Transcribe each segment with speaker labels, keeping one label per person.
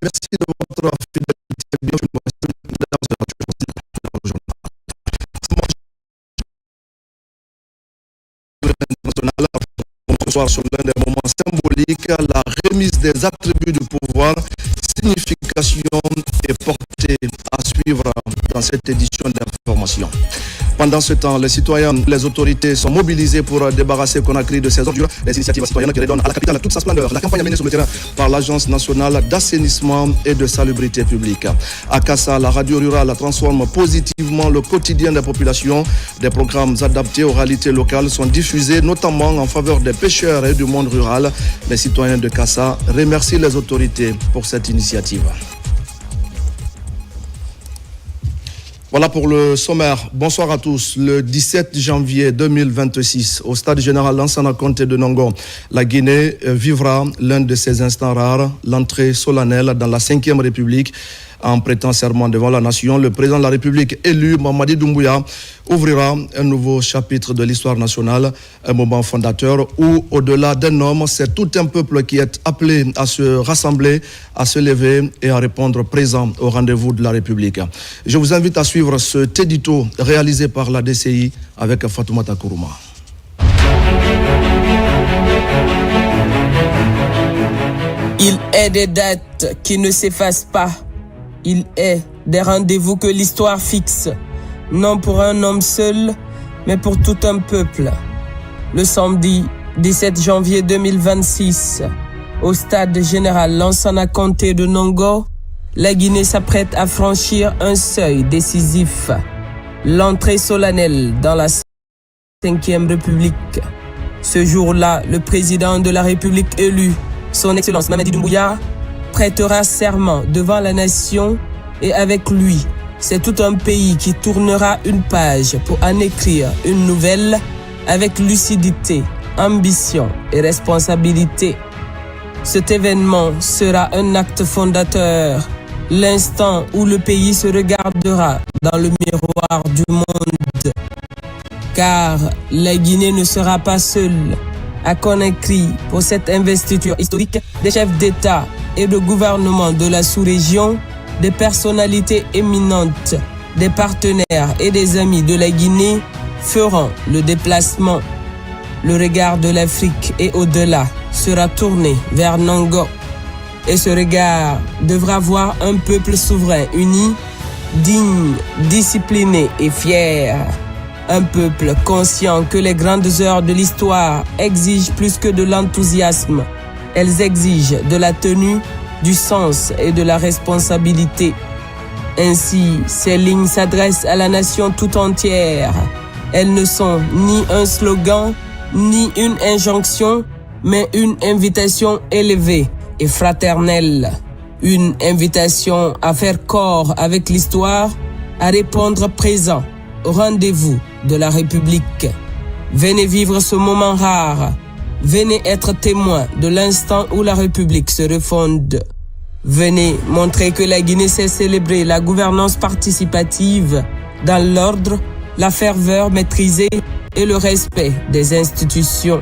Speaker 1: Merci de votre fidélité. Bienvenue ce soir sur l'un des moments symboliques, la remise des attributs du pouvoir, signification et portée à suivre dans cette édition d'information. Pendant ce temps, les citoyens, les autorités sont mobilisés pour débarrasser Conakry de ses ordures. Les initiatives citoyennes qui redonnent à la capitale toute sa splendeur. La campagne est menée sur le terrain par l'Agence nationale d'assainissement et de salubrité publique. À Kassa, la radio rurale transforme positivement le quotidien des populations. Des programmes adaptés aux réalités locales sont diffusés, notamment en faveur des pêcheurs et du monde rural. Les citoyens de Kassa remercient les autorités pour cette initiative. Voilà pour le sommaire. Bonsoir à tous. Le 17 janvier 2026, au stade général Lansana Conté de Nongo, la Guinée vivra l'un de ses instants rares, l'entrée solennelle dans la 5e République. En prêtant serment devant la nation, le président de la République élu, Mamadi Doumbouya, ouvrira un nouveau chapitre de l'histoire nationale, un moment fondateur où, au-delà d'un homme, c'est tout un peuple qui est appelé à se rassembler, à se lever et à répondre présent au rendez-vous de la République. Je vous invite à suivre ce édito réalisé par la DCI avec Fatoumata Kourouma.
Speaker 2: Il est des dates qui ne s'effacent pas. Il est des rendez-vous que l'histoire fixe, non pour un homme seul, mais pour tout un peuple. Le samedi 17 janvier 2026, au stade général Lansana Conté de Nongo, la Guinée s'apprête à franchir un seuil décisif. L'entrée solennelle dans la 5e République. Ce jour-là, le président de la République élu, son Excellence Mamadi Doumbouya, prêtera serment devant la nation et avec lui, c'est tout un pays qui tournera une page pour en écrire une nouvelle avec lucidité, ambition et responsabilité. Cet événement sera un acte fondateur, l'instant où le pays se regardera dans le miroir du monde. Car la Guinée ne sera pas seule à Conakry pour cette investiture historique des chefs d'État et de gouvernement de la sous-région, des personnalités éminentes, des partenaires et des amis de la Guinée feront le déplacement. Le regard de l'Afrique et au-delà sera tourné vers Nongo. Et ce regard devra voir un peuple souverain uni, digne, discipliné et fier. Un peuple conscient que les grandes heures de l'histoire exigent plus que de l'enthousiasme. Elles exigent de la tenue, du sens et de la responsabilité. Ainsi, ces lignes s'adressent à la nation tout entière. Elles ne sont ni un slogan, ni une injonction, mais une invitation élevée et fraternelle. Une invitation à faire corps avec l'histoire, à répondre présent au rendez-vous de la République. Venez vivre ce moment rare. Venez être témoin de l'instant où la République se refonde. Venez montrer que la Guinée sait célébrer la gouvernance participative dans l'ordre, la ferveur maîtrisée et le respect des institutions.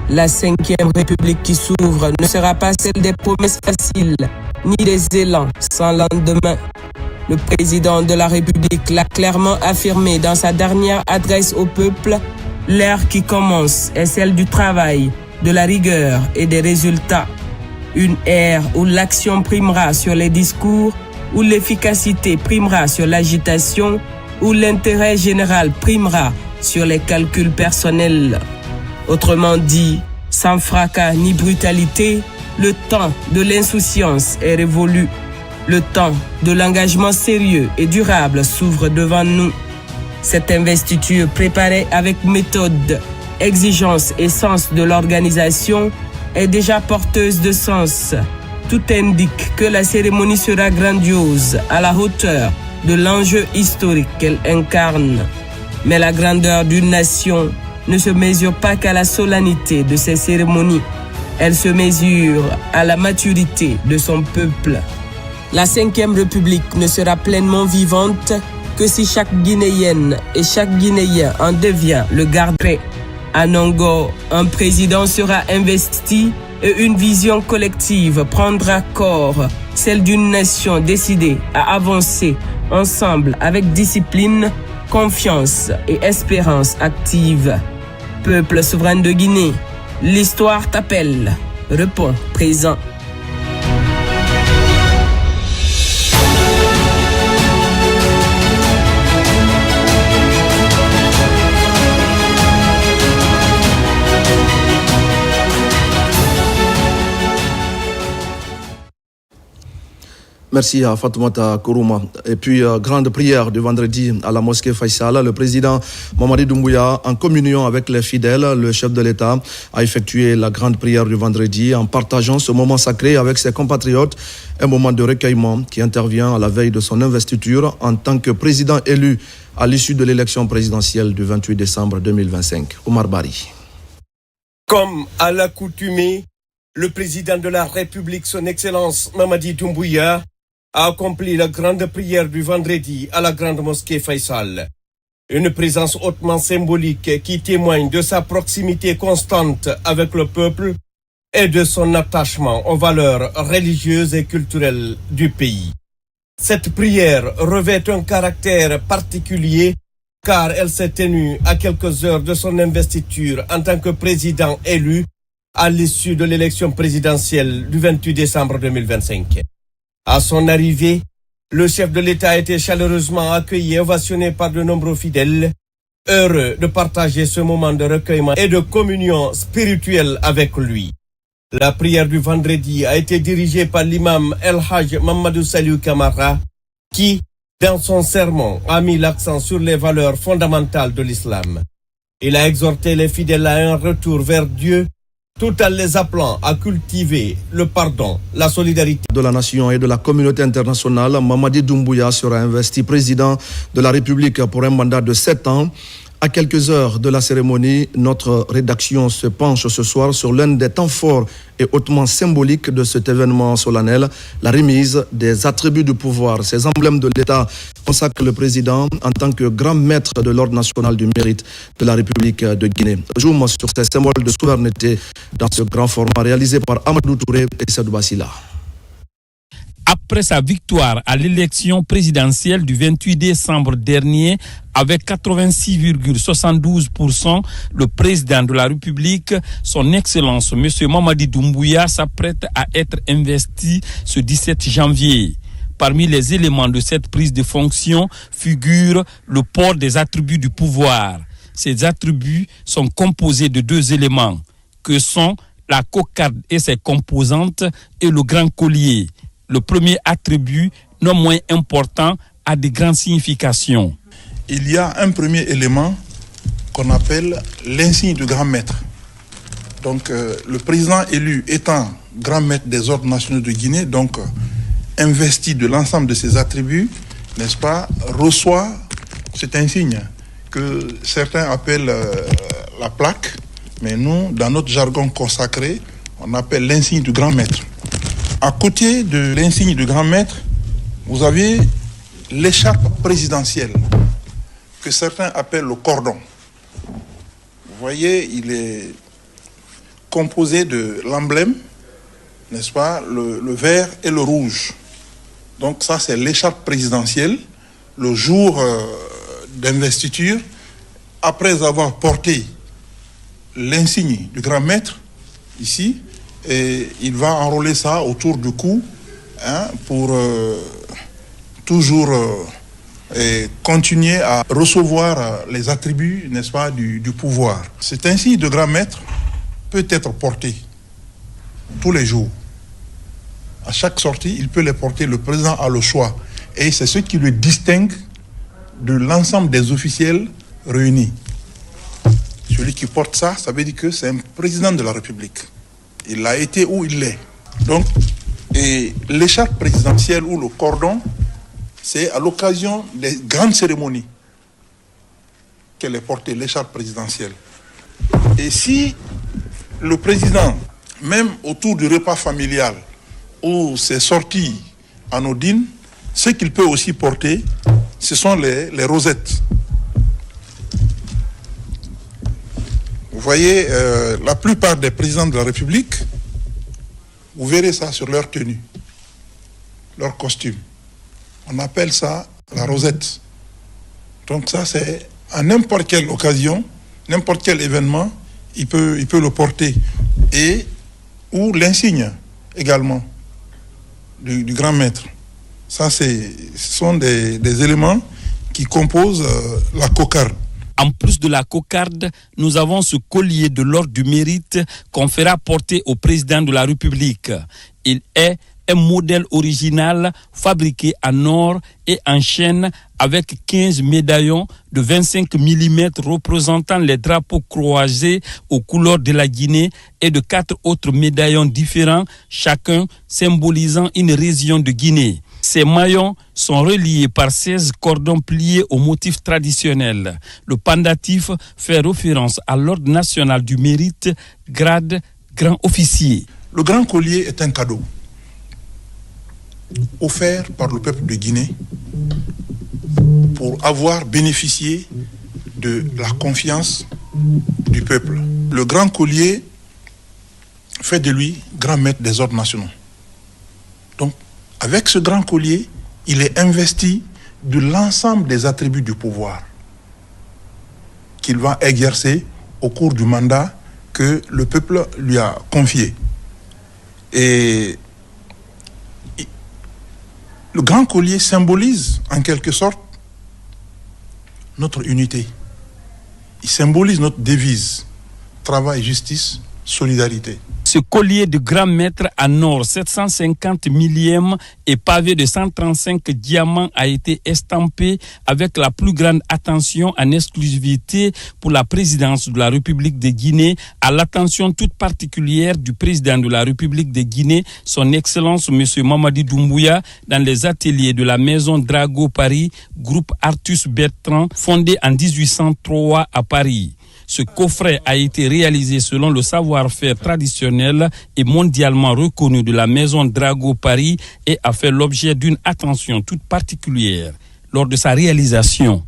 Speaker 2: La 5e République qui s'ouvre ne sera pas celle des promesses faciles, ni des élans sans lendemain. Le président de la République l'a clairement affirmé dans sa dernière adresse au peuple. L'ère qui commence est celle du travail, de la rigueur et des résultats. Une ère où l'action primera sur les discours, où l'efficacité primera sur l'agitation, où l'intérêt général primera sur les calculs personnels. Autrement dit, sans fracas ni brutalité, le temps de l'insouciance est révolu. Le temps de l'engagement sérieux et durable s'ouvre devant nous. Cette investiture préparée avec méthode, exigence et sens de l'organisation est déjà porteuse de sens. Tout indique que la cérémonie sera grandiose, à la hauteur de l'enjeu historique qu'elle incarne. Mais la grandeur d'une nation ne se mesure pas qu'à la solennité de ses cérémonies. Elle se mesure à la maturité de son peuple. La 5e République ne sera pleinement vivante que si chaque Guinéenne et chaque Guinéen en devient le garde. À Nongo, un président sera investi et une vision collective prendra corps celle d'une nation décidée à avancer ensemble avec discipline, confiance et espérance active. Peuple souverain de Guinée, l'histoire t'appelle. Réponds présent.
Speaker 1: Merci à Fatoumata Kourouma. Et puis, grande prière du vendredi à la mosquée Faisal. Le président Mamadi Doumbouya, en communion avec les fidèles, le chef de l'État, a effectué la grande prière du vendredi en partageant ce moment sacré avec ses compatriotes. Un moment de recueillement qui intervient à la veille de son investiture en tant que président élu à l'issue de l'élection présidentielle du 28 décembre 2025. Omar Bari.
Speaker 3: Comme à l'accoutumée, le président de la République, son Excellence Mamadi Doumbouya, a accompli la grande prière du vendredi à la grande mosquée Faisal. Une présence hautement symbolique qui témoigne de sa proximité constante avec le peuple et de son attachement aux valeurs religieuses et culturelles du pays. Cette prière revêt un caractère particulier car elle s'est tenue à quelques heures de son investiture en tant que président élu à l'issue de l'élection présidentielle du 28 décembre 2025. À son arrivée, le chef de l'État a été chaleureusement accueilli et ovationné par de nombreux fidèles, heureux de partager ce moment de recueillement et de communion spirituelle avec lui. La prière du vendredi a été dirigée par l'imam El Hajj Mamadou Saliou Kamara, qui, dans son sermon, a mis l'accent sur les valeurs fondamentales de l'islam. Il a exhorté les fidèles à un retour vers Dieu, tout en les appelant à cultiver le pardon, la solidarité.
Speaker 1: De la nation et de la communauté internationale, Mamadi Doumbouya sera investi président de la République pour un mandat de 7 ans. À quelques heures de la cérémonie, notre rédaction se penche ce soir sur l'un des temps forts et hautement symboliques de cet événement solennel, la remise des attributs du pouvoir. Ces emblèmes de l'État consacrent le président en tant que grand maître de l'ordre national du mérite de la République de Guinée. Jouons sur ces symboles de souveraineté dans ce grand format réalisé par Amadou Touré et Sadou Bassila.
Speaker 4: Après sa victoire à l'élection présidentielle du 28 décembre dernier, avec 86,72%, le président de la République, son Excellence M. Mamadi Doumbouya, s'apprête à être investi ce 17 janvier. Parmi les éléments de cette prise de fonction figure le port des attributs du pouvoir. Ces attributs sont composés de 2 éléments, que sont la cocarde et ses composantes et le grand collier. Le premier attribut, non moins important, a de grandes significations.
Speaker 5: Il y a un premier élément qu'on appelle l'insigne du grand maître. Donc le président élu étant grand maître des ordres nationaux de Guinée, donc investi de l'ensemble de ses attributs, n'est-ce pas, reçoit cet insigne que certains appellent la plaque, mais nous, dans notre jargon consacré, on appelle l'insigne du grand maître. À côté de l'insigne du grand maître, vous avez l'écharpe présidentielle, que certains appellent le cordon. Vous voyez, il est composé de l'emblème, n'est-ce pas, le vert et le rouge. Donc ça, c'est l'écharpe présidentielle. Le jour d'investiture, après avoir porté l'insigne du grand maître, ici, et il va enrôler ça autour du cou, pour toujours continuer à recevoir les attributs, n'est-ce pas, du pouvoir. Cet insigne de grand maître peut être porté tous les jours. À chaque sortie, il peut les porter, le président a le choix. Et c'est ce qui le distingue de l'ensemble des officiels réunis. Celui qui porte ça, ça veut dire que c'est un président de la République. Il a été où il est. Donc, et l'écharpe présidentielle ou le cordon, c'est à l'occasion des grandes cérémonies qu'elle est portée, l'écharpe présidentielle. Et si le président, même autour du repas familial ou ses sorties anodines, ce qu'il peut aussi porter, ce sont les rosettes. Vous voyez, la plupart des présidents de la République, vous verrez ça sur leur tenue. leur costume. On appelle ça la rosette. Donc ça, c'est à n'importe quelle occasion, n'importe quel événement, il peut le porter. Et ou l'insigne également du grand maître. Ça, ce sont des éléments qui composent la cocarde.
Speaker 4: En plus de la cocarde, nous avons ce collier de l'ordre du mérite qu'on fera porter au président de la République. Il est un modèle original fabriqué en or et en chêne avec 15 médaillons de 25 mm représentant les drapeaux croisés aux couleurs de la Guinée et de 4 autres médaillons différents, chacun symbolisant une région de Guinée. Ces maillons sont reliés par 16 cordons pliés au motif traditionnel. Le pendatif fait référence à l'ordre national du mérite, grade grand officier.
Speaker 5: Le grand collier est un cadeau offert par le peuple de Guinée pour avoir bénéficié de la confiance du peuple. Le grand collier fait de lui grand maître des ordres nationaux. Donc, avec ce grand collier, il est investi de l'ensemble des attributs du pouvoir qu'il va exercer au cours du mandat que le peuple lui a confié. Et le grand collier symbolise en quelque sorte notre unité. Il symbolise notre devise, travail, justice, solidarité.
Speaker 4: Ce collier de grand maître en or 750 millième et pavé de 135 diamants a été estampé avec la plus grande attention en exclusivité pour la présidence de la République de Guinée, à l'attention toute particulière du président de la République de Guinée, son Excellence M. Mamadi Doumbouya, dans les ateliers de la Maison Drago Paris, groupe Artus Bertrand, fondé en 1803 à Paris. Ce coffret a été réalisé selon le savoir-faire traditionnel et mondialement reconnu de la Maison Drago Paris et a fait l'objet d'une attention toute particulière lors de sa réalisation.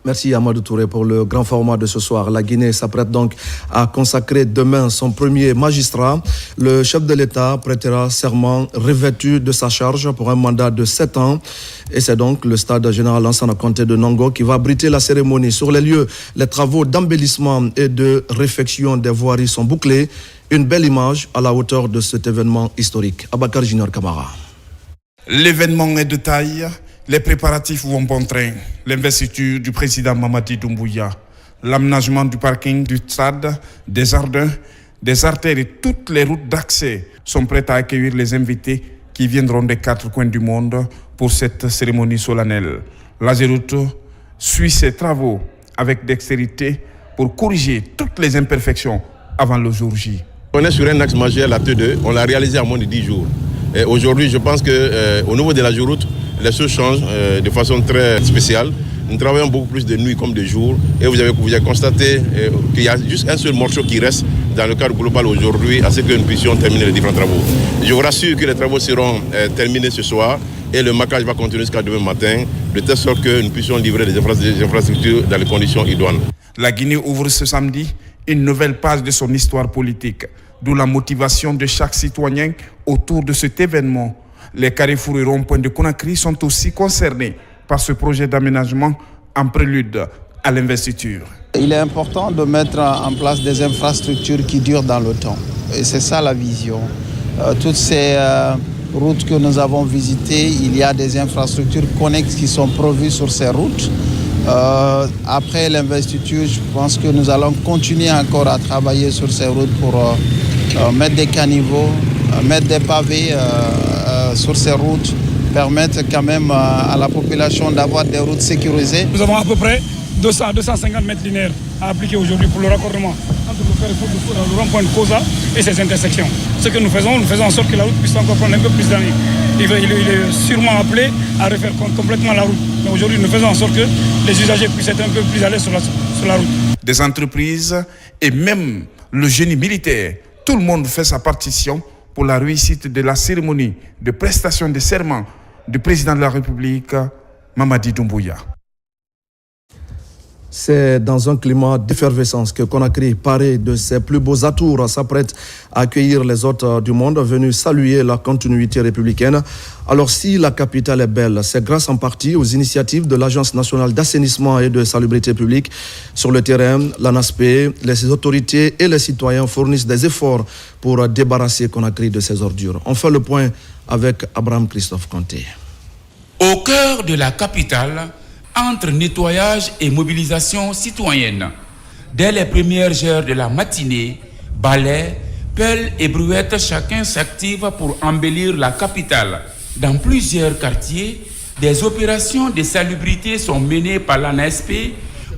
Speaker 1: Merci Amadou Touré pour le grand format de ce soir. La Guinée s'apprête donc à consacrer demain son premier magistrat. Le chef de l'État prêtera serment revêtu de sa charge pour un mandat de 7 ans. Et c'est donc le stade général Lansana Conté de Nongo qui va abriter la cérémonie. Sur les lieux, les travaux d'embellissement et de réfection des voiries sont bouclés. Une belle image à la hauteur de cet événement historique. Abakar Junior Kamara.
Speaker 6: L'événement est de taille. Les préparatifs vont bon train. L'investiture du président Mamadi Doumbouya, l'aménagement du parking du stade, des jardins, des artères et toutes les routes d'accès sont prêtes à accueillir les invités qui viendront des 4 coins du monde pour cette cérémonie solennelle. l'Ageroute suit ses travaux avec dextérité pour corriger toutes les imperfections avant le jour J.
Speaker 7: On est sur un axe majeur, la T2, on l'a réalisé en moins de 10 jours. Et aujourd'hui, je pense qu'au niveau de l'Ageroute, les choses changent de façon très spéciale. Nous travaillons beaucoup plus de nuit comme de jour. Et vous avez constaté qu'il y a juste un seul morceau qui reste dans le cadre global aujourd'hui, à ce que nous puissions terminer les différents travaux. Je vous rassure que les travaux seront terminés ce soir et le maquillage va continuer jusqu'à demain matin, de telle sorte que nous puissions livrer des infrastructures dans les conditions idoines.
Speaker 6: La Guinée ouvre ce samedi une nouvelle page de son histoire politique, d'où la motivation de chaque citoyen autour de cet événement. Les carrefours et ronds-points de Conakry sont aussi concernés par ce projet d'aménagement en prélude à l'investiture.
Speaker 8: Il est important de mettre en place des infrastructures qui durent dans le temps. Et c'est ça la vision. Toutes ces routes que nous avons visitées, il y a des infrastructures connexes qui sont prévues sur ces routes. Après l'investiture, je pense que nous allons continuer encore à travailler sur ces routes pour mettre des caniveaux, mettre des pavés sur ces routes, permettre quand même à la population d'avoir des routes sécurisées.
Speaker 9: Nous avons à peu près 200 à 250 mètres linéaires à appliquer aujourd'hui pour le raccordement entre le carrefour de rond-point de Kosa et ses intersections. Ce que nous faisons en sorte que la route puisse encore prendre un peu plus d'années. Il est sûrement appelé à refaire complètement la route. Mais aujourd'hui, nous faisons en sorte que les usagers puissent être un peu plus à l'aise sur la route.
Speaker 6: Des entreprises et même le génie militaire, tout le monde fait sa partition pour la réussite de la cérémonie de prestation de serment du président de la République, Mamadi Doumbouya.
Speaker 1: C'est dans un climat d'effervescence que Conakry, paré de ses plus beaux atours, s'apprête à accueillir les hôtes du monde venus saluer la continuité républicaine. Alors si la capitale est belle, c'est grâce en partie aux initiatives de l'Agence nationale d'assainissement et de salubrité publique. Sur le terrain, l'ANASP, les autorités et les citoyens fournissent des efforts pour débarrasser Conakry de ses ordures. On fait le point avec Abraham Christophe Conté.
Speaker 10: Au cœur de la capitale, entre nettoyage et mobilisation citoyenne, dès les premières heures de la matinée, balais, pelles et brouettes, chacun s'active pour embellir la capitale. Dans plusieurs quartiers, des opérations de salubrité sont menées par l'ANASP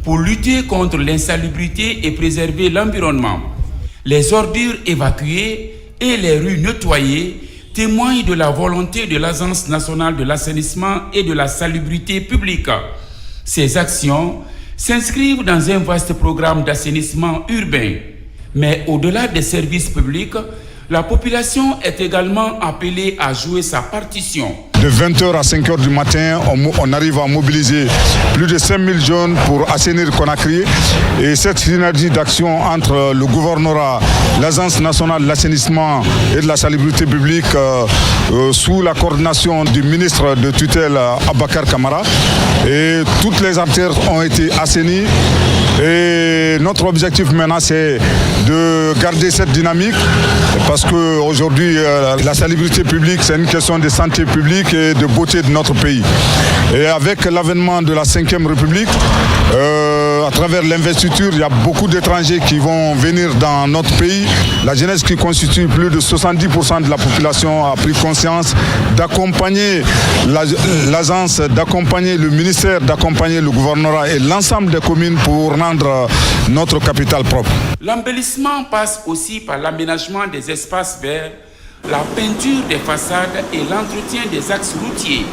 Speaker 10: pour lutter contre l'insalubrité et préserver l'environnement. Les ordures évacuées et les rues nettoyées témoignent de la volonté de l'Agence nationale de l'assainissement et de la salubrité publique. Ces actions s'inscrivent dans un vaste programme d'assainissement urbain. Mais au-delà des services publics, la population est également appelée à jouer sa partition.
Speaker 11: De 20h à 5h du matin, on arrive à mobiliser plus de 5000 jeunes pour assainir Conakry. Et cette synergie d'action entre le gouvernorat, l'Agence nationale de l'assainissement et de la salubrité publique, sous la coordination du ministre de tutelle Abakar Kamara, et toutes les artères ont été assainies. Et notre objectif maintenant, c'est de garder cette dynamique parce qu'aujourd'hui, la salubrité publique, c'est une question de santé publique et de beauté de notre pays. Et avec l'avènement de la 5e République, à travers l'investiture, il y a beaucoup d'étrangers qui vont venir dans notre pays. La jeunesse qui constitue plus de 70% de la population a pris conscience d'accompagner l'agence, d'accompagner le ministère, d'accompagner le gouvernorat et l'ensemble des communes pour rendre notre capitale propre.
Speaker 10: L'embellissement passe aussi par l'aménagement des espaces verts, la peinture des façades et l'entretien des axes routiers.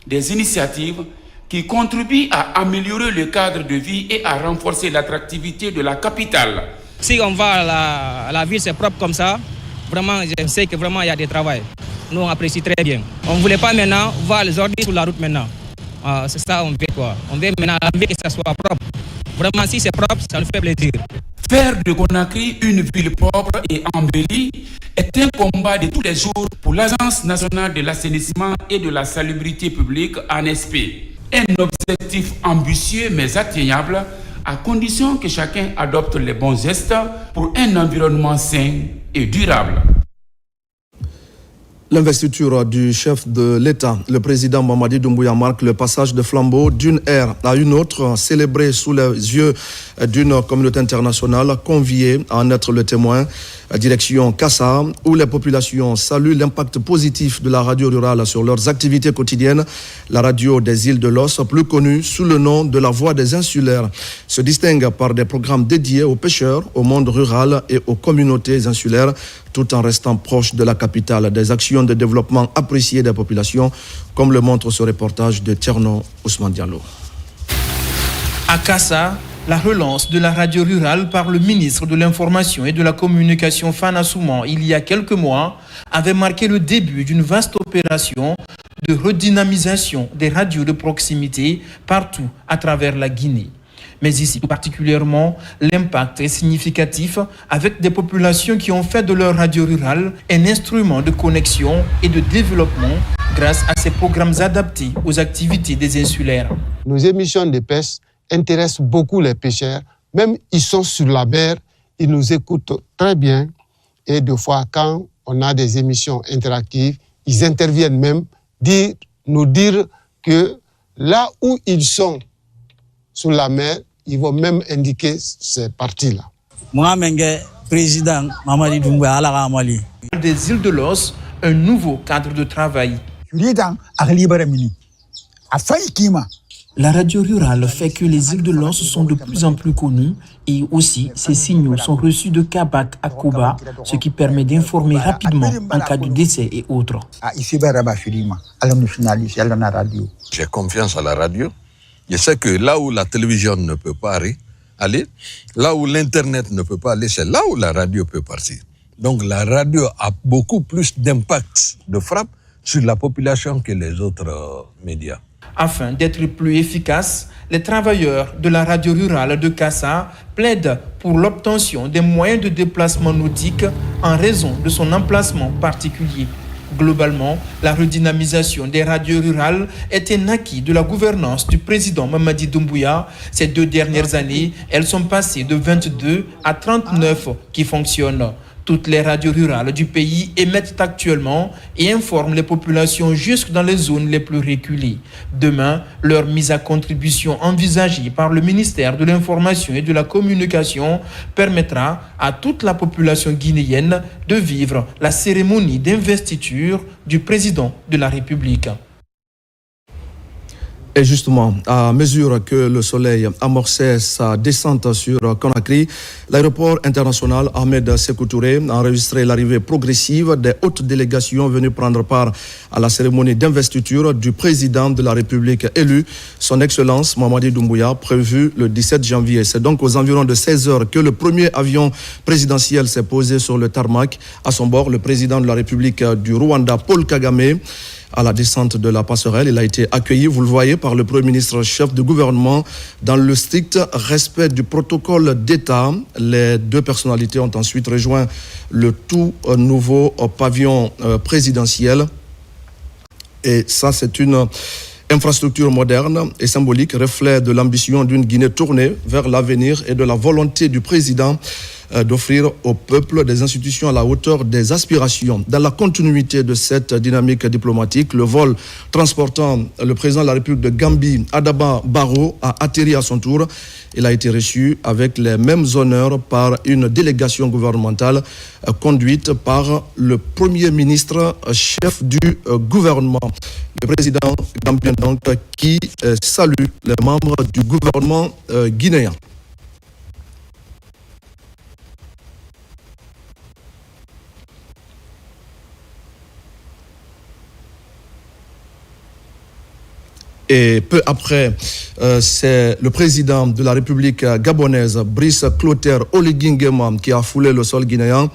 Speaker 10: Des initiatives qui contribuent à améliorer le cadre de vie et à renforcer l'attractivité de la capitale.
Speaker 12: Si on va à la ville, c'est propre comme ça. Vraiment, je sais que vraiment il y a du travail. Nous, on apprécie très bien. On ne voulait pas maintenant voir les ordures sur la route maintenant. C'est ça qu'on veut quoi. On veut maintenant que ça soit propre. Vraiment, si c'est propre, ça nous fait plaisir.
Speaker 10: Faire de Conakry une ville propre et embellie est un combat de tous les jours pour l'Agence nationale de l'assainissement et de la salubrité publique, ANASP. Un objectif ambitieux mais atteignable à condition que chacun adopte les bons gestes pour un environnement sain et durable.
Speaker 1: L'investiture du chef de l'État, le président Mamadi Doumbouya, marque le passage de flambeau d'une ère à une autre, célébrée sous les yeux d'une communauté internationale conviée à en être le témoin. Direction Kassa, où les populations saluent l'impact positif de la radio rurale sur leurs activités quotidiennes. La radio des îles de l'Os, plus connue sous le nom de la Voix des Insulaires, se distingue par des programmes dédiés aux pêcheurs, au monde rural et aux communautés insulaires, tout en restant proche de la capitale. Des actions de développement appréciées des populations, comme le montre ce reportage de Tierno Ousmane Diallo.
Speaker 13: À Kassa, la relance de la radio rurale par le ministre de l'Information et de la Communication Fana Souman il y a quelques mois avait marqué le début d'une vaste opération de redynamisation des radios de proximité partout à travers la Guinée. Mais ici, tout particulièrement, l'impact est significatif avec des populations qui ont fait de leur radio rurale un instrument de connexion et de développement grâce à ces programmes adaptés aux activités des insulaires.
Speaker 14: Nos émissions de pêche intéressent beaucoup les pêcheurs. Même ils sont sur la mer, ils nous écoutent très bien. Et des fois, quand on a des émissions interactives, ils interviennent même, nous dire que là où ils sont sur la mer, ils vont même indiquer ces parties-là.
Speaker 13: Président Mamadi Doumbouya Amali. Des îles de l'Os, un nouveau cadre de travail. La radio rurale fait que les îles de l'Os sont de plus en plus connues et aussi ces signaux sont reçus de Kabak à Koba, ce qui permet d'informer rapidement en cas de décès et autres.
Speaker 15: J'ai confiance à la radio. Je sais que là où la télévision ne peut pas aller, là où l'Internet ne peut pas aller, c'est là où la radio peut partir. Donc la radio a beaucoup plus d'impact, de frappe sur la population que les autres médias.
Speaker 13: Afin d'être plus efficaces, les travailleurs de la radio rurale de Kassa plaident pour l'obtention des moyens de déplacement nautique en raison de son emplacement particulier. Globalement, la redynamisation des radios rurales est un acquis de la gouvernance du président Mamadi Doumbouya. Ces 2 dernières années, elles sont passées de 22 à 39 qui fonctionnent. Toutes les radios rurales du pays émettent actuellement et informent les populations jusque dans les zones les plus reculées. Demain, leur mise à contribution envisagée par le ministère de l'Information et de la Communication permettra à toute la population guinéenne de vivre la cérémonie d'investiture du président de la République.
Speaker 1: Et justement, à mesure que le soleil amorçait sa descente sur Conakry, l'aéroport international Ahmed Sékou Touré a enregistré l'arrivée progressive des hautes délégations venues prendre part à la cérémonie d'investiture du président de la République élu, son Excellence Mamadi Doumbouya, prévue le 17 janvier. C'est donc aux environs de 16 heures que le premier avion présidentiel s'est posé sur le tarmac. À son bord, le président de la République du Rwanda, Paul Kagame. À la descente de la passerelle, il a été accueilli, vous le voyez, par le Premier ministre chef du gouvernement dans le strict respect du protocole d'État. Les 2 personnalités ont ensuite rejoint le tout nouveau pavillon présidentiel. Et ça, c'est une infrastructure moderne et symbolique, reflet de l'ambition d'une Guinée tournée vers l'avenir et de la volonté du président d'offrir au peuple des institutions à la hauteur des aspirations. Dans la continuité de cette dynamique diplomatique, le vol transportant le président de la République de Gambie, Adama Barrow, a atterri à son tour. Il a été reçu avec les mêmes honneurs par une délégation gouvernementale conduite par le Premier ministre chef du gouvernement. Le président gambien donc qui salue les membres du gouvernement guinéen. Et peu après, c'est le président de la République gabonaise, Brice Clotaire Oligui Nguema, qui a foulé le sol guinéen,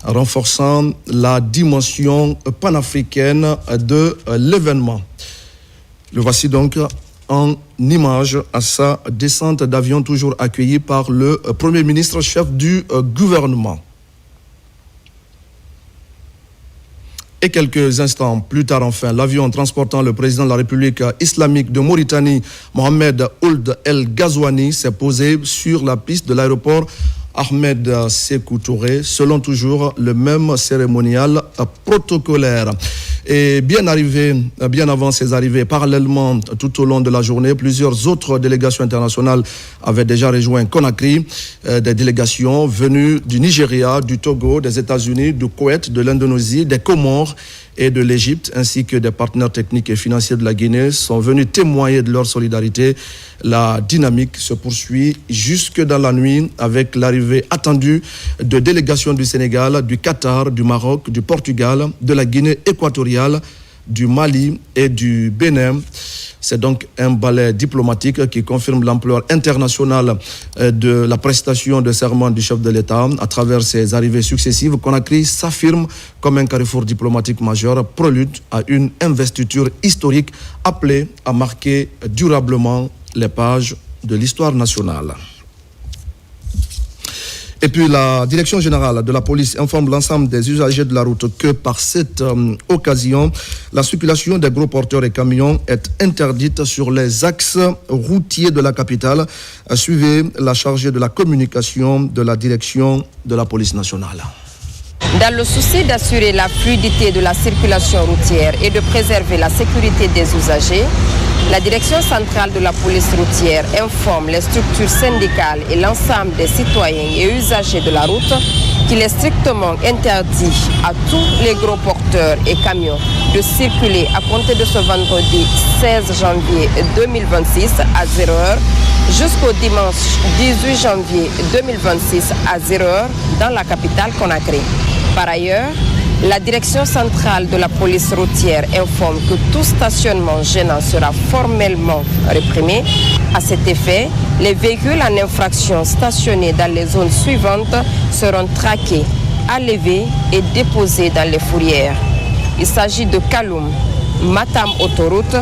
Speaker 1: renforçant la dimension panafricaine de l'événement. Le voici donc en image à sa descente d'avion, toujours accueilli par le Premier ministre chef du gouvernement. Et quelques instants plus tard, enfin, l'avion transportant le président de la République islamique de Mauritanie, Mohamed Ould El Ghazouani, s'est posé sur la piste de l'aéroport Ahmed Sékou Touré, selon toujours le même cérémonial protocolaire. Et bien avant ses arrivées, parallèlement tout au long de la journée, plusieurs autres délégations internationales avaient déjà rejoint Conakry, des délégations venues du Nigeria, du Togo, des États-Unis, du Koweït, de l'Indonésie, des Comores et de l'Égypte, ainsi que des partenaires techniques et financiers de la Guinée sont venus témoigner de leur solidarité. La dynamique se poursuit jusque dans la nuit avec l'arrivée attendue de délégations du Sénégal, du Qatar, du Maroc, du Portugal, de la Guinée équatoriale, du Mali et du Bénin. C'est donc un ballet diplomatique qui confirme l'ampleur internationale de la prestation de serment du chef de l'État. À travers ses arrivées successives, Conakry s'affirme comme un carrefour diplomatique majeur, prélude à une investiture historique appelée à marquer durablement les pages de l'histoire nationale. Et puis la Direction générale de la police informe l'ensemble des usagers de la route que par cette occasion, la circulation des gros porteurs et camions est interdite sur les axes routiers de la capitale. Suivez la chargée de la communication de la Direction de la police nationale.
Speaker 16: Dans le souci d'assurer la fluidité de la circulation routière et de préserver la sécurité des usagers, la Direction centrale de la police routière informe les structures syndicales et l'ensemble des citoyens et usagers de la route qu'il est strictement interdit à tous les gros porteurs et camions de circuler à compter de ce vendredi 16 janvier 2026 à 0h jusqu'au dimanche 18 janvier 2026 à 0h dans la capitale Conakry. Par ailleurs, la Direction centrale de la police routière informe que tout stationnement gênant sera formellement réprimé. À cet effet, les véhicules en infraction stationnés dans les zones suivantes seront traqués, enlevés et déposés dans les fourrières. Il s'agit de Kaloum, Matam Autoroute,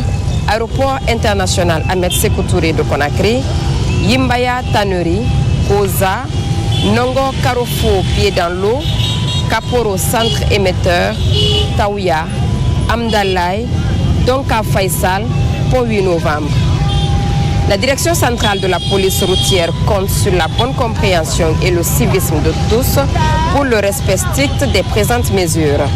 Speaker 16: Aéroport international Ahmed Sékou Touré de Conakry, Yimbaya Tannerie, Koza, Nongo Carrefour Pied dans l'eau, Kaporo Centre émetteur, Taouya, Amdalaï, Donka Faisal, pour 8 novembre. La direction centrale de la police routière compte sur la bonne compréhension et le civisme de tous pour le respect strict des présentes mesures.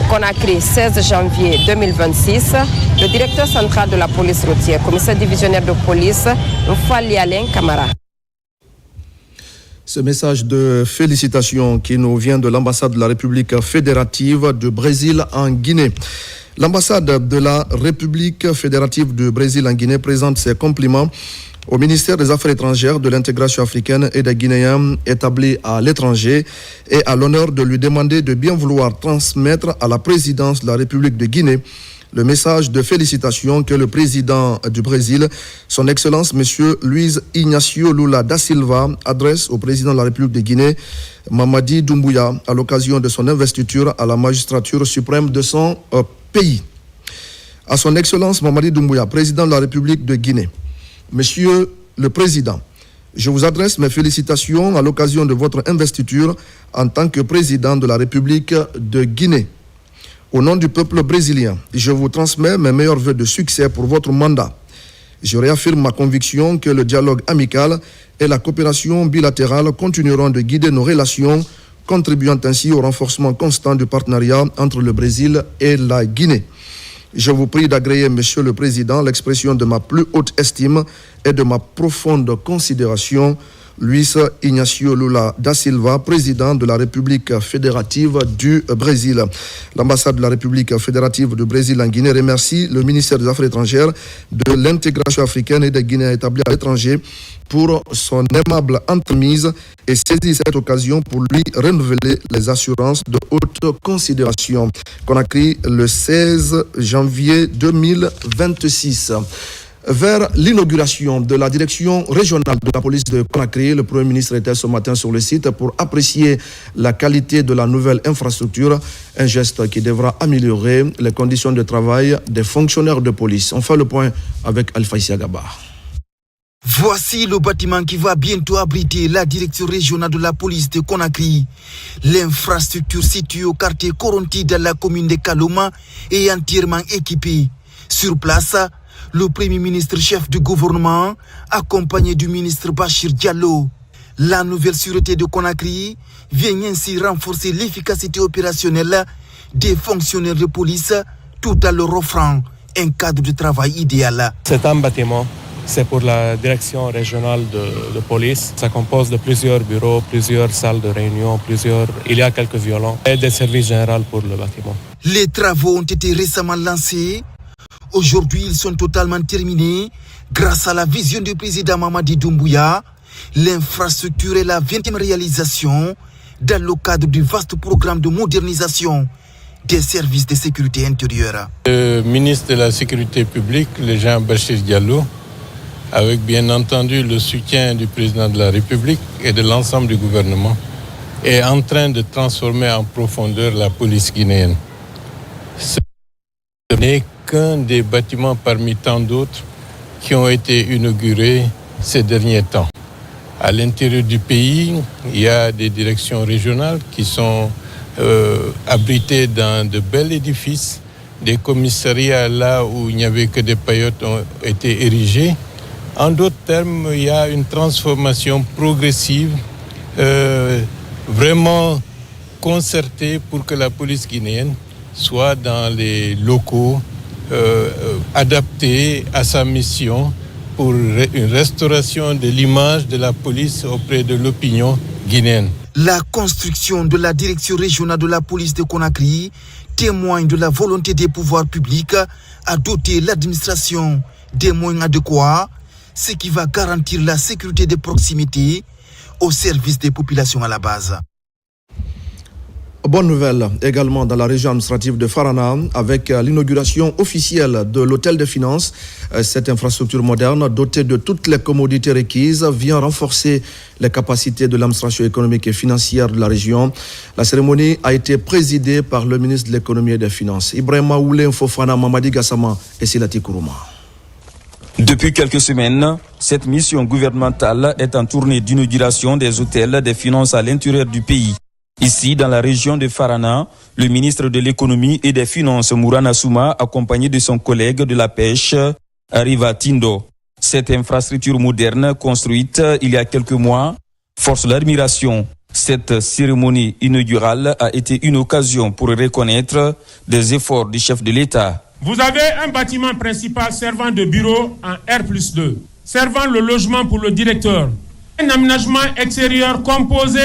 Speaker 16: Conakry, 16 janvier 2026, le directeur central de la police routière, commissaire divisionnaire de police, Mfali Alain Camara.
Speaker 1: Ce message de félicitations qui nous vient de l'ambassade de la République fédérative du Brésil en Guinée. L'ambassade de la République fédérative du Brésil en Guinée présente ses compliments au ministère des Affaires étrangères, de l'intégration africaine et des Guinéens établis à l'étranger et à l'honneur de lui demander de bien vouloir transmettre à la présidence de la République de Guinée le message de félicitations que le président du Brésil, son Excellence M. Luiz Inácio Lula da Silva, adresse au président de la République de Guinée, Mamadi Doumbouya, à l'occasion de son investiture à la magistrature suprême de son pays. À son Excellence Mamadi Doumbouya, président de la République de Guinée, Monsieur le Président, je vous adresse mes félicitations à l'occasion de votre investiture en tant que président de la République de Guinée. Au nom du peuple brésilien, je vous transmets mes meilleurs vœux de succès pour votre mandat. Je réaffirme ma conviction que le dialogue amical et la coopération bilatérale continueront de guider nos relations, contribuant ainsi au renforcement constant du partenariat entre le Brésil et la Guinée. Je vous prie d'agréer, Monsieur le Président, l'expression de ma plus haute estime et de ma profonde considération. Luiz Inácio Lula da Silva, président de la République fédérative du Brésil. L'ambassade de la République fédérative du Brésil en Guinée remercie le ministère des Affaires étrangères, de l'intégration africaine et des Guinéens établis à l'étranger pour son aimable entremise et saisit cette occasion pour lui renouveler les assurances de haute considération. Conakry, le 16 janvier 2026. Vers l'inauguration de la direction régionale de la police de Conakry, le Premier ministre était ce matin sur le site pour apprécier la qualité de la nouvelle infrastructure, un geste qui devra améliorer les conditions de travail des fonctionnaires de police. On fait le point avec Alphaïsia Gaba.
Speaker 17: Voici le bâtiment qui va bientôt abriter la direction régionale de la police de Conakry. L'infrastructure située au quartier Koronti dans la commune de Kaloma est entièrement équipée. Sur place, le Premier ministre chef du gouvernement, accompagné du ministre Bachir Diallo. La nouvelle sûreté de Conakry vient ainsi renforcer l'efficacité opérationnelle des fonctionnaires de police tout en leur offrant un cadre de travail idéal.
Speaker 18: C'est un bâtiment, c'est pour la direction régionale de police. Ça compose de plusieurs bureaux, plusieurs salles de réunion, il y a quelques violons et des services généraux pour le bâtiment.
Speaker 17: Les travaux ont été récemment lancés. Aujourd'hui, ils sont totalement terminés grâce à la vision du président Mamadi Doumbouya. L'infrastructure est la 20e réalisation dans le cadre du vaste programme de modernisation des services de sécurité intérieure.
Speaker 19: Le ministre de la Sécurité publique, le Jean Bachir Diallo, avec bien entendu le soutien du président de la République et de l'ensemble du gouvernement, est en train de transformer en profondeur la police guinéenne. Ce n'est qu'un des bâtiments parmi tant d'autres qui ont été inaugurés ces derniers temps. À l'intérieur du pays, il y a des directions régionales qui sont abritées dans de bels édifices. Des commissariats là où il n'y avait que des paillotes ont été érigés. En d'autres termes, il y a une transformation progressive, vraiment concertée pour que la police guinéenne soit dans les locaux adaptés à sa mission pour une restauration de l'image de la police auprès de l'opinion guinéenne.
Speaker 17: La construction de la direction régionale de la police de Conakry témoigne de la volonté des pouvoirs publics à doter l'administration des moyens adéquats, ce qui va garantir la sécurité de proximité au service des populations à la base.
Speaker 1: Bonne nouvelle également dans la région administrative de Farana avec l'inauguration officielle de l'hôtel des finances. Cette infrastructure moderne dotée de toutes les commodités requises vient renforcer les capacités de l'administration économique et financière de la région. La cérémonie a été présidée par le ministre de l'économie et des finances, Ibrahima Oulé Fofana, Mamadi Gassama et Silati Kourouma.
Speaker 4: Depuis quelques semaines, cette mission gouvernementale est en tournée d'inauguration des hôtels des finances à l'intérieur du pays. Ici, dans la région de Farana, le ministre de l'économie et des finances, Mourana Souma, accompagné de son collègue de la pêche, arrive à Tindo. Cette infrastructure moderne, construite il y a quelques mois, force l'admiration. Cette cérémonie inaugurale a été une occasion pour reconnaître des efforts du chef de l'État.
Speaker 20: Vous avez un bâtiment principal servant de bureau en R+2, servant le logement pour le directeur. Un aménagement extérieur composé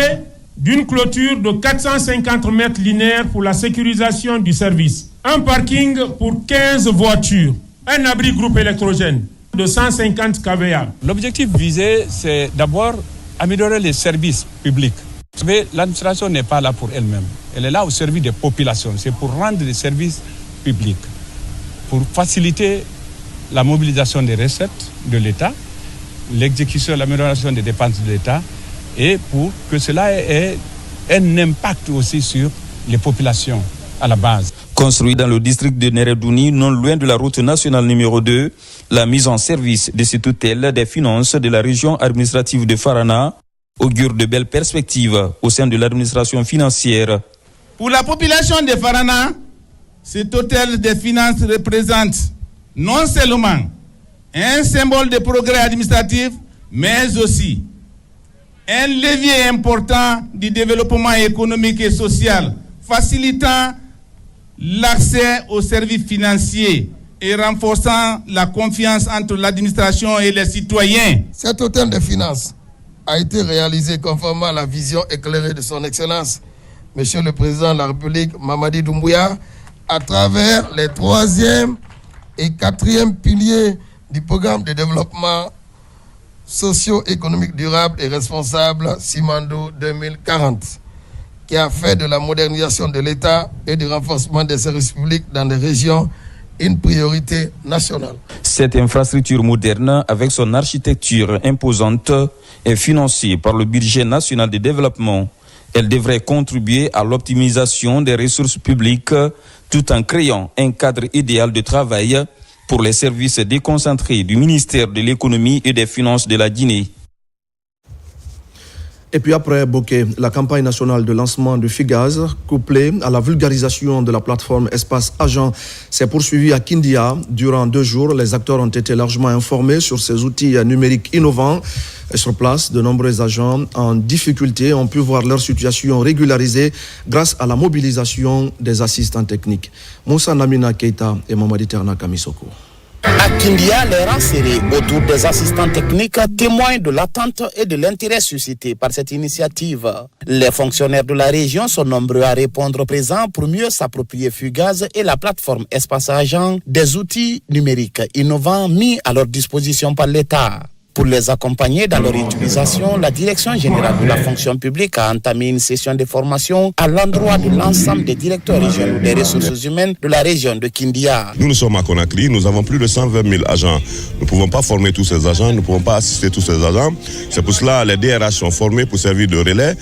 Speaker 20: d'une clôture de 450 mètres linéaires pour la sécurisation du service. Un parking pour 15 voitures. Un abri groupe électrogène de 150 kVA.
Speaker 21: L'objectif visé, c'est d'abord améliorer les services publics. Mais l'administration n'est pas là pour elle-même. Elle est là au service des populations. C'est pour rendre des services publics, pour faciliter la mobilisation des recettes de l'État, l'exécution, l'amélioration des dépenses de l'État, et pour que cela ait un impact aussi sur les populations à la base.
Speaker 4: Construit dans le district de Neredouni, non loin de la route nationale numéro 2, la mise en service de cet hôtel des finances de la région administrative de Farana augure de belles perspectives au sein de l'administration financière.
Speaker 22: Pour la population de Farana, cet hôtel des finances représente non seulement un symbole de progrès administratif, mais aussi un levier important du développement économique et social, facilitant l'accès aux services financiers et renforçant la confiance entre l'administration et les citoyens.
Speaker 23: Cet hôtel de finances a été réalisé conformément à la vision éclairée de son Excellence, Monsieur le Président de la République, Mamadi Doumbouya, à travers les 3e et 4e piliers du programme de développement socio-économique durable et responsable Simando 2040, qui a fait de la modernisation de l'État et du renforcement des services publics dans les régions une priorité nationale.
Speaker 4: Cette infrastructure moderne, avec son architecture imposante, est financée par le budget national de développement. Elle devrait contribuer à l'optimisation des ressources publiques tout en créant un cadre idéal de travail pour les services déconcentrés du ministère de l'économie et des finances de la Guinée.
Speaker 1: Et puis après Bokeh, la campagne nationale de lancement de Fugaz, couplée à la vulgarisation de la plateforme Espace Agent, s'est poursuivie à Kindia. Durant 2 jours, les acteurs ont été largement informés sur ces outils numériques innovants. Et sur place, de nombreux agents en difficulté ont pu voir leur situation régularisée grâce à la mobilisation des assistants techniques. Moussa Namina Keita et Mamadi Terna Kamisoko.
Speaker 24: À Kindia, les rangs serrés autour des assistants techniques témoignent de l'attente et de l'intérêt suscité par cette initiative. Les fonctionnaires de la région sont nombreux à répondre présents pour mieux s'approprier Fugaz et la plateforme Espace Agent, des outils numériques innovants mis à leur disposition par l'État. Pour les accompagner dans leur utilisation, la Direction générale de la fonction publique a entamé une session de formation à l'endroit de l'ensemble des directeurs régionaux des ressources humaines de la région de Kindia.
Speaker 25: Nous sommes à Conakry, nous avons plus de 120 000 agents. Nous ne pouvons pas former tous ces agents, nous ne pouvons pas assister tous ces agents. C'est pour cela que les DRH sont formés pour servir de relais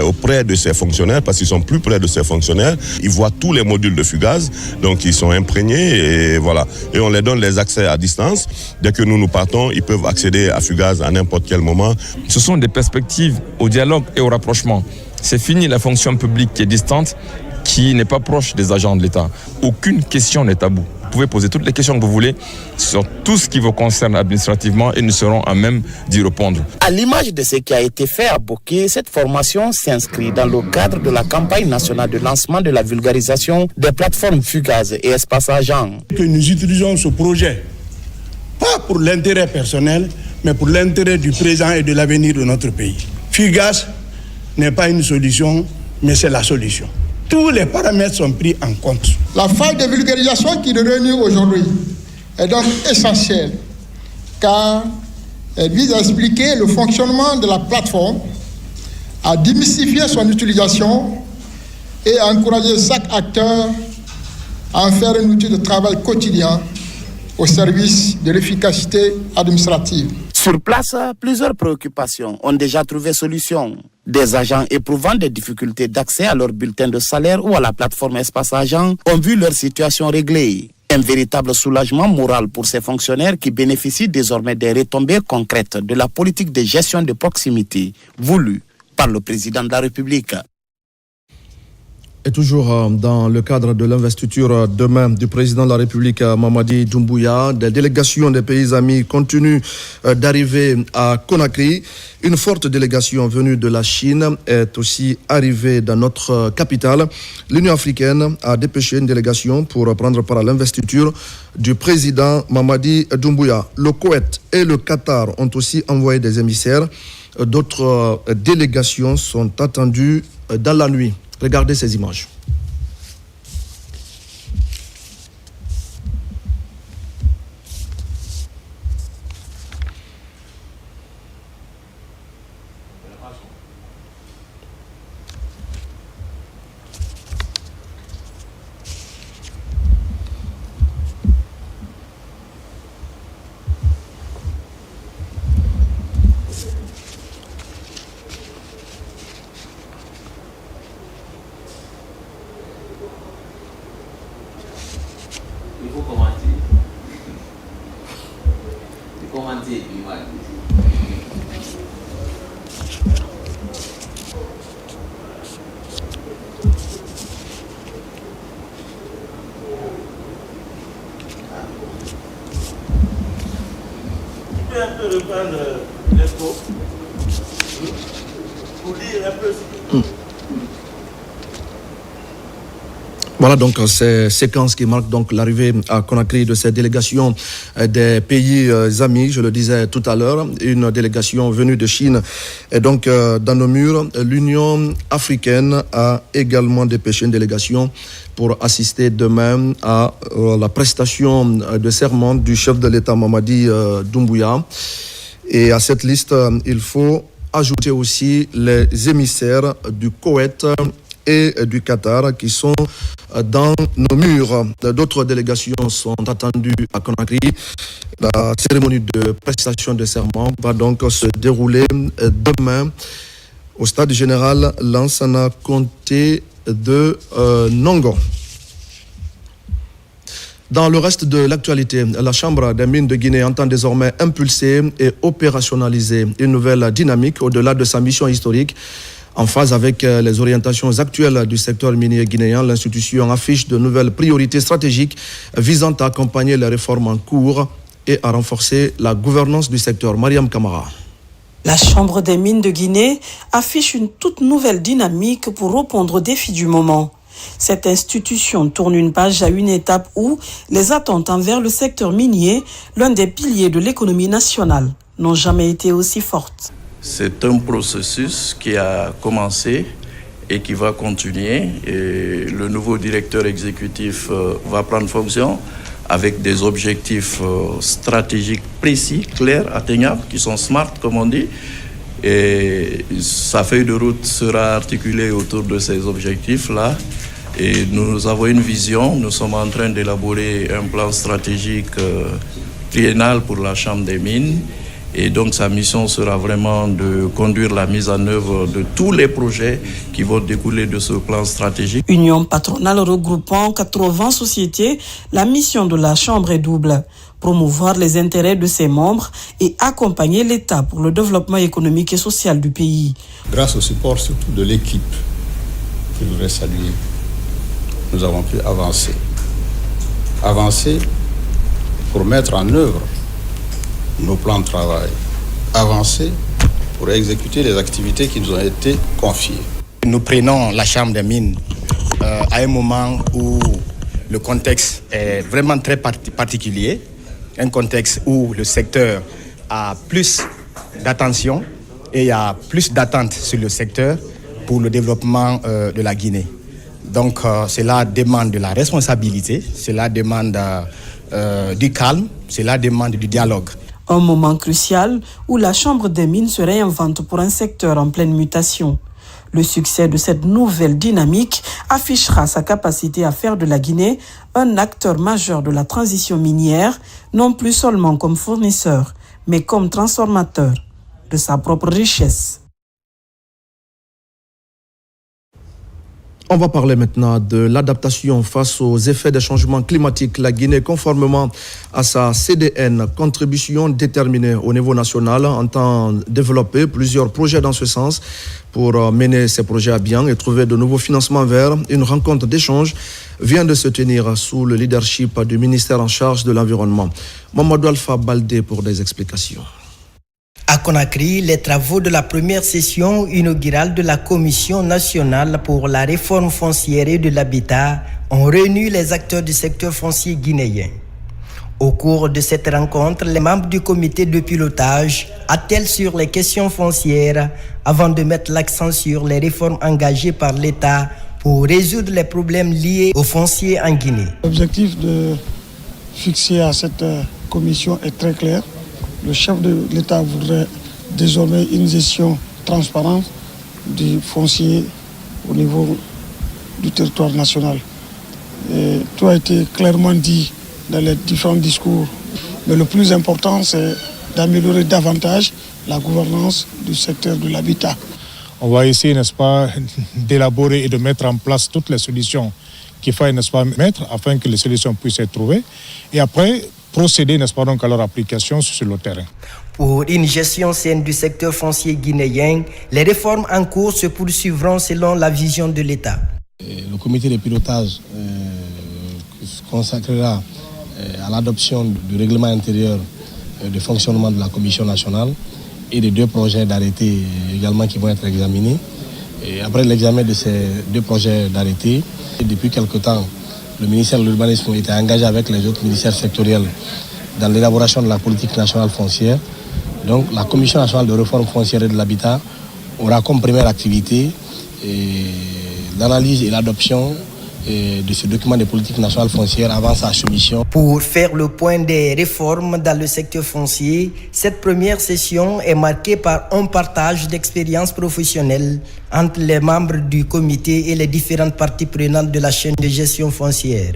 Speaker 25: auprès de ces fonctionnaires, parce qu'ils sont plus près de ces fonctionnaires. Ils voient tous les modules de Fugaz, donc ils sont imprégnés et voilà. Et on les donne les accès à distance. Dès que nous partons, ils peuvent accéder à Fugaz à n'importe quel moment.
Speaker 26: Ce sont des perspectives au dialogue et au rapprochement. C'est fini la fonction publique qui est distante, qui n'est pas proche des agents de l'État. Aucune question n'est tabou. Vous pouvez poser toutes les questions que vous voulez sur tout ce qui vous concerne administrativement et nous serons à même d'y répondre.
Speaker 24: À l'image de ce qui a été fait à Bokeh, cette formation s'inscrit dans le cadre de la campagne nationale de lancement de la vulgarisation des plateformes Fugaz et Espace Agent.
Speaker 27: Que nous utilisons ce projet, pas pour l'intérêt personnel, mais pour l'intérêt du présent et de l'avenir de notre pays. Fugaz n'est pas une solution, mais c'est la solution. Tous les paramètres sont pris en compte.
Speaker 28: La phase de vulgarisation qui nous réunit aujourd'hui est donc essentielle, car elle vise à expliquer le fonctionnement de la plateforme, à démystifier son utilisation et à encourager chaque acteur à en faire un outil de travail quotidien au service de l'efficacité administrative.
Speaker 24: Sur place, plusieurs préoccupations ont déjà trouvé solution. Des agents éprouvant des difficultés d'accès à leur bulletin de salaire ou à la plateforme Espace Agent ont vu leur situation réglée. Un véritable soulagement moral pour ces fonctionnaires qui bénéficient désormais des retombées concrètes de la politique de gestion de proximité voulue par le président de la République.
Speaker 1: Et toujours dans le cadre de l'investiture demain du président de la République, Mamadi Doumbouya, des délégations des pays amis continuent d'arriver à Conakry. Une forte délégation venue de la Chine est aussi arrivée dans notre capitale. L'Union africaine a dépêché une délégation pour prendre part à l'investiture du président Mamadi Doumbouya. Le Koweït et le Qatar ont aussi envoyé des émissaires. D'autres délégations sont attendues dans la nuit. Regardez ces images.
Speaker 2: Un peu reprendre l'expo pour lire un peu.
Speaker 1: Voilà donc ces séquences qui marquent donc l'arrivée à Conakry de cette délégation des pays amis, je le disais tout à l'heure, une délégation venue de Chine et donc dans nos murs. L'Union africaine a également dépêché une délégation pour assister demain à la prestation de serment du chef de l'État Mamadi Doumbouya. Et à cette liste, il faut ajouter aussi les émissaires du Koweït et du Qatar qui sont dans nos murs. D'autres délégations sont attendues à Conakry. La cérémonie de prestation de serment va donc se dérouler demain au stade général Lansana Conté de Nongo. Dans le reste de l'actualité, la Chambre des mines de Guinée entend désormais impulser et opérationnaliser une nouvelle dynamique au-delà de sa mission historique. En phase avec les orientations actuelles du secteur minier guinéen, l'institution affiche de nouvelles priorités stratégiques visant à accompagner les réformes en cours et à renforcer la gouvernance du secteur. Mariam Kamara.
Speaker 3: La Chambre des mines de Guinée affiche une toute nouvelle dynamique pour répondre aux défis du moment. Cette institution tourne une page à une étape où les attentes envers le secteur minier, l'un des piliers de l'économie nationale, n'ont jamais été aussi fortes.
Speaker 5: C'est un processus qui a commencé et qui va continuer. Et le nouveau directeur exécutif va prendre fonction avec des objectifs stratégiques précis, clairs, atteignables, qui sont smart, comme on dit. Et sa feuille de route sera articulée autour de ces objectifs-là. Et nous avons une vision. Nous sommes en train d'élaborer un plan stratégique triennal pour la Chambre des mines. Et donc sa mission sera vraiment de conduire la mise en œuvre de tous les projets qui vont découler de ce plan stratégique.
Speaker 3: Union patronale regroupant 80 sociétés, la mission de la Chambre est double. Promouvoir les intérêts de ses membres et accompagner l'État pour le développement économique et social du pays.
Speaker 6: Grâce au support surtout de l'équipe, que je voudrais saluer, nous avons pu avancer. Avancer pour mettre en œuvre nos plans de travail, avancer pour exécuter les activités qui nous ont été confiées.
Speaker 24: Nous prenons la Chambre des mines à un moment où le contexte est vraiment très particulier, un contexte où le secteur a plus d'attention et il y a plus d'attentes sur le secteur pour le développement de la Guinée. Donc cela demande de la responsabilité, cela demande du calme, cela demande du dialogue.
Speaker 3: Un moment crucial où la Chambre des mines se réinvente pour un secteur en pleine mutation. Le succès de cette nouvelle dynamique affichera sa capacité à faire de la Guinée un acteur majeur de la transition minière, non plus seulement comme fournisseur, mais comme transformateur de sa propre richesse.
Speaker 1: On va parler maintenant de l'adaptation face aux effets des changements climatiques. La Guinée, conformément à sa CDN, contribution déterminée au niveau national, entend développer plusieurs projets dans ce sens pour mener ces projets à bien et trouver de nouveaux financements vers une rencontre d'échange vient de se tenir sous le leadership du ministère en charge de l'environnement. Mamadou Alpha Baldé pour des explications.
Speaker 7: À Conakry, les travaux de la première session inaugurale de la Commission nationale pour la réforme foncière et de l'habitat ont réuni les acteurs du secteur foncier guinéen. Au cours de cette rencontre, les membres du comité de pilotage attellent sur les questions foncières avant de mettre l'accent sur les réformes engagées par l'État pour résoudre les problèmes liés au foncier en Guinée.
Speaker 8: L'objectif fixé à cette commission est très clair. Le chef de l'État voudrait désormais une gestion transparente du foncier au niveau du territoire national. Et tout a été clairement dit dans les différents discours. Mais le plus important, c'est d'améliorer davantage la gouvernance du secteur de l'habitat.
Speaker 9: On va essayer, n'est-ce pas, d'élaborer et de mettre en place toutes les solutions qu'il faut, n'est-ce pas, mettre afin que les solutions puissent être trouvées. Et après, procéder, n'est-ce pas, donc à leur application sur le terrain.
Speaker 7: Pour une gestion saine du secteur foncier guinéen, les réformes en cours se poursuivront selon la vision de l'État.
Speaker 10: Le comité de pilotage se consacrera à l'adoption du règlement intérieur de fonctionnement de la Commission nationale et des 2 projets d'arrêté également qui vont être examinés. Et après l'examen de ces 2 projets d'arrêté, depuis quelque temps, le ministère de l'Urbanisme était engagé avec les autres ministères sectoriels dans l'élaboration de la politique nationale foncière. Donc la Commission nationale de réforme foncière et de l'habitat aura comme première activité l'analyse et l'adoption de ce document de politique nationale foncière avant sa soumission.
Speaker 7: Pour faire le point des réformes dans le secteur foncier, cette première session est marquée par un partage d'expériences professionnelles entre les membres du comité et les différentes parties prenantes de la chaîne de gestion foncière.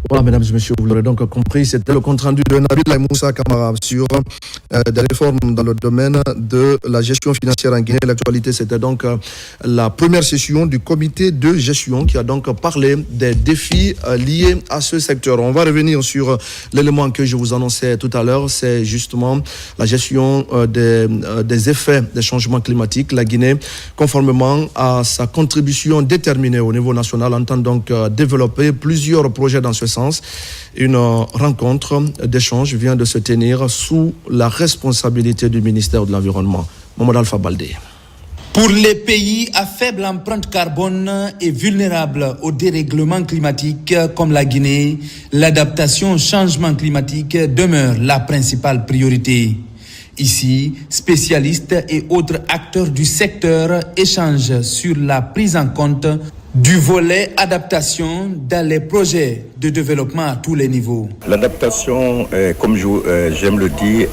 Speaker 1: Voilà, mesdames et messieurs, vous l'aurez donc compris, c'était le compte-rendu de Nabil Moussa Kamara sur des réformes dans le domaine de la gestion financière en Guinée. L'actualité, c'était donc la première session du comité de gestion qui a donc parlé des défis liés à ce secteur. On va revenir sur l'élément que je vous annonçais tout à l'heure, c'est justement la gestion des effets des changements climatiques. La Guinée, conformément à sa contribution déterminée au niveau national, entend donc développer plusieurs projets dans ce sens. Une rencontre d'échange vient de se tenir sous la responsabilité du ministère de l'Environnement. Mamadou Alpha Baldé.
Speaker 11: Pour les pays à faible empreinte carbone et vulnérables au dérèglement climatique comme la Guinée, l'adaptation au changement climatique demeure la principale priorité. Ici, spécialistes et autres acteurs du secteur échangent sur la prise en compte du volet adaptation dans les projets de développement à tous les niveaux.
Speaker 12: L'adaptation, comme j'aime le dire,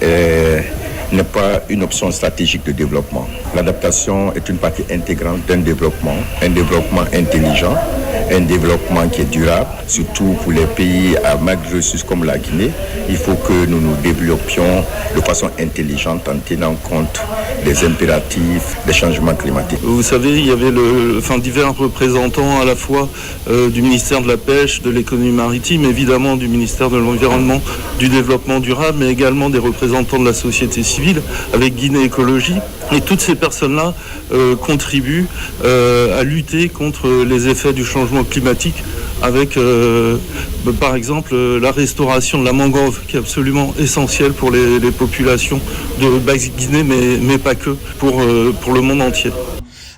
Speaker 12: n'est pas une option stratégique de développement. L'adaptation est une partie intégrante d'un développement intelligent, un développement qui est durable, surtout pour les pays à maigre ressources comme la Guinée. Il faut que nous nous développions de façon intelligente en tenant compte des impératifs des changements climatiques.
Speaker 14: Vous savez, il y avait divers représentants à la fois du ministère de la Pêche, de l'économie maritime, évidemment du ministère de l'Environnement, du Développement durable, mais également des représentants de la société civile avec Guinée Écologie. Et toutes ces personnes-là contribuent à lutter contre les effets du changement climatique avec, par exemple, la restauration de la mangrove qui est absolument essentielle pour les populations de Basse-Guinée, mais pas que, pour le monde entier.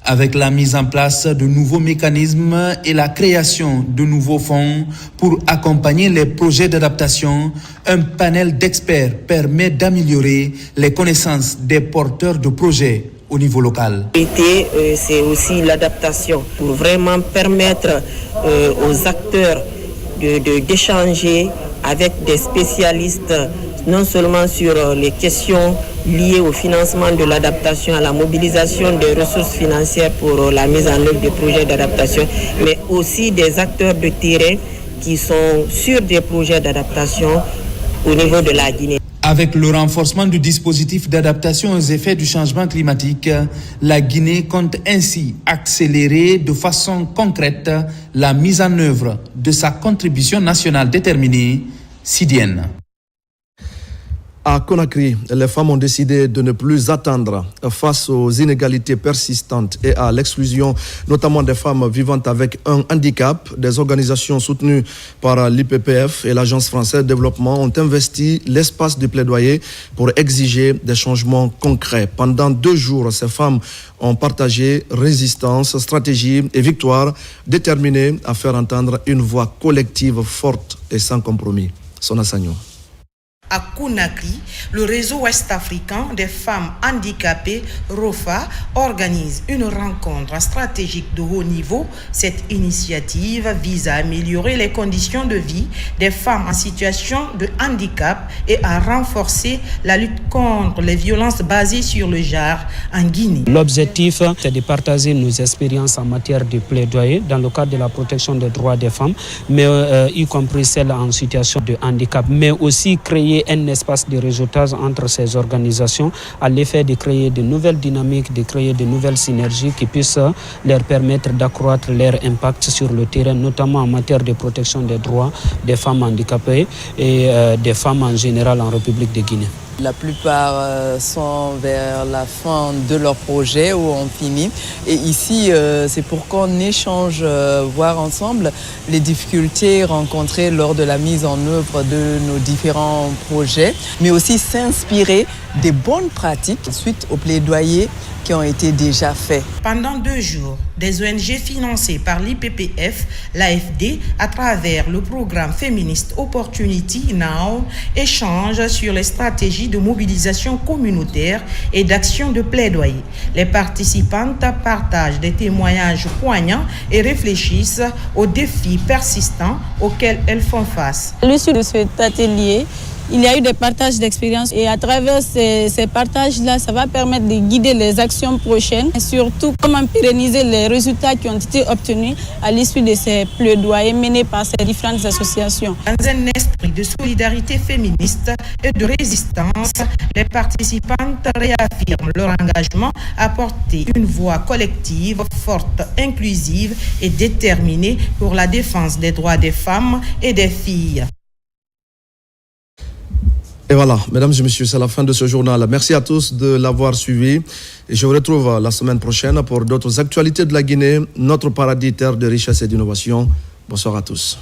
Speaker 11: Avec la mise en place de nouveaux mécanismes et la création de nouveaux fonds pour accompagner les projets d'adaptation, un panel d'experts permet d'améliorer les connaissances des porteurs de projets au niveau local.
Speaker 15: C'est aussi l'adaptation pour vraiment permettre aux acteurs d'échanger avec des spécialistes non seulement sur les questions liées au financement de l'adaptation, à la mobilisation des ressources financières pour la mise en œuvre des projets d'adaptation, mais aussi des acteurs de terrain qui sont sur des projets d'adaptation au niveau de la Guinée.
Speaker 11: Avec le renforcement du dispositif d'adaptation aux effets du changement climatique, la Guinée compte ainsi accélérer de façon concrète la mise en œuvre de sa contribution nationale déterminée, Sidienne.
Speaker 1: À Conakry, les femmes ont décidé de ne plus attendre face aux inégalités persistantes et à l'exclusion, notamment des femmes vivant avec un handicap. Des organisations soutenues par l'IPPF et l'Agence française de développement ont investi l'espace de plaidoyer pour exiger des changements concrets. Pendant 2 jours, ces femmes ont partagé résistance, stratégie et victoire, déterminées à faire entendre une voix collective forte et sans compromis. Sona Sagno.
Speaker 13: À Conakry, le réseau ouest-africain des femmes handicapées, ROFA, organise une rencontre stratégique de haut niveau. Cette initiative vise à améliorer les conditions de vie des femmes en situation de handicap et à renforcer la lutte contre les violences basées sur le genre en Guinée.
Speaker 16: L'objectif, c'est de partager nos expériences en matière de plaidoyer dans le cadre de la protection des droits des femmes, mais y compris celles en situation de handicap, mais aussi créer un espace de réseautage entre ces organisations à l'effet de créer de nouvelles dynamiques, de créer de nouvelles synergies qui puissent leur permettre d'accroître leur impact sur le terrain, notamment en matière de protection des droits des femmes handicapées et des femmes en général en République de Guinée.
Speaker 17: La plupart sont vers la fin de leur projet où on finit. Et ici, c'est pour qu'on échange, voir ensemble les difficultés rencontrées lors de la mise en œuvre de nos différents projets, mais aussi s'inspirer des bonnes pratiques suite aux plaidoyers qui ont été déjà faits.
Speaker 13: Pendant 2 jours, des ONG financées par l'IPPF, l'AFD, à travers le programme féministe Opportunity Now, échangent sur les stratégies de mobilisation communautaire et d'action de plaidoyer. Les participantes partagent des témoignages poignants et réfléchissent aux défis persistants auxquels elles font face.
Speaker 18: À l'issue de cet atelier, il y a eu des partages d'expériences et à travers ces partages-là, ça va permettre de guider les actions prochaines et surtout comment pérenniser les résultats qui ont été obtenus à l'issue de ces plaidoyers menés par ces différentes associations.
Speaker 13: Dans un esprit de solidarité féministe et de résistance, les participantes réaffirment leur engagement à porter une voix collective, forte, inclusive et déterminée pour la défense des droits des femmes et des filles.
Speaker 1: Et voilà, mesdames et messieurs, c'est la fin de ce journal. Merci à tous de l'avoir suivi. Et je vous retrouve la semaine prochaine pour d'autres actualités de la Guinée, notre paradis terre de richesse et d'innovation. Bonsoir à tous.